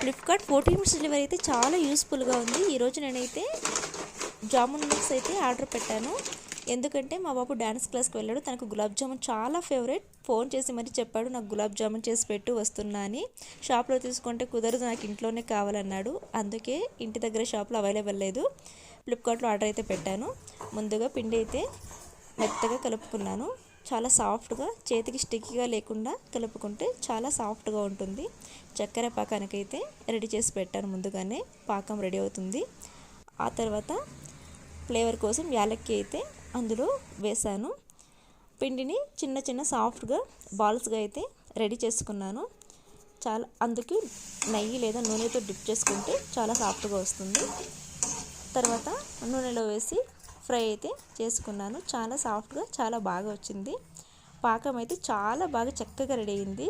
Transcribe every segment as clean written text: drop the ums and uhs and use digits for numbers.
Flipkart 14 minutes delivery అయితే చాలా యూస్ఫుల్గా ఉంది. ఈరోజు నేనైతే జామున్ మిక్స్ అయితే ఆర్డర్ పెట్టాను. ఎందుకంటే మా బాబు డ్యాన్స్ క్లాస్కి వెళ్ళాడు. తనకు గులాబ్ జామున్ చాలా ఫేవరెట్. ఫోన్ చేసి మరీ చెప్పాడు, నాకు గులాబ్ జామున్ చేసి పెట్టు వస్తున్నా అని. షాప్లో తీసుకుంటే కుదరదు, నాకు ఇంట్లోనే కావాలన్నాడు. అందుకే ఇంటి దగ్గర షాప్లో అవైలబుల్ లేదు, ఫ్లిప్కార్ట్లో ఆర్డర్ అయితే పెట్టాను. ముందుగా పిండి అయితే మెత్తగా కలుపుకున్నాను. చాలా సాఫ్ట్గా, చేతికి స్టిక్కీగా లేకుండా కలుపుకుంటే చాలా సాఫ్ట్గా ఉంటుంది. చక్కెర పాకానికైతే రెడీ చేసి పెట్టాను ముందుగానే. పాకం రెడీ అవుతుంది. ఆ తర్వాత ఫ్లేవర్ కోసం యాలక్కి అయితే అందులో వేసాను. పిండిని చిన్న చిన్న సాఫ్ట్గా బాల్స్గా అయితే రెడీ చేసుకున్నాను. చాలా అందుకు నెయ్యి లేదా నూనెతో డిప్ చేసుకుంటే చాలా సాఫ్ట్గా వస్తుంది. తర్వాత నూనెలో వేసి ఫ్రై అయితే చేసుకున్నాను. చాలా సాఫ్ట్గా చాలా బాగా వచ్చింది. పాకం అయితే చాలా బాగా చక్కగా రెడీ అయింది.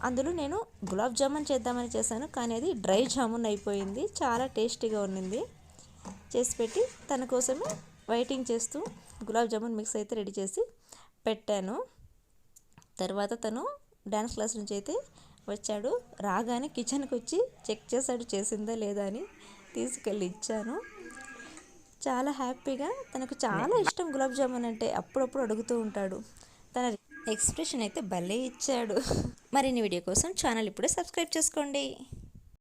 అందులో నేను గులాబ్ జామున్ చేద్దామని చేశాను, కానీ అది డ్రై జామున్ అయిపోయింది. చాలా టేస్టీగా ఉన్నింది. చేసి పెట్టి తన కోసమే వెయిటింగ్ చేస్తూ గులాబ్ జామున్ మిక్స్ అయితే రెడీ చేసి పెట్టాను. తర్వాత తను డ్యాన్స్ క్లాస్ నుంచి అయితే వచ్చాడు. రాగానే కిచెన్కి వచ్చి చెక్ చేశాడు చేసిందా లేదా అని. తీసుకెళ్ళి ఇచ్చాను. చాలా హ్యాపీగా, తనకు చాలా ఇష్టం గులాబ్ జామున్ అంటే. అప్పుడప్పుడు అడుగుతూ ఉంటాడు. తన ఎక్స్ప్రెషన్ అయితే భలే ఇచ్చాడు. మరిన్ని వీడియో కోసం ఛానల్ ఇప్పుడే సబ్స్క్రైబ్ చేసుకోండి.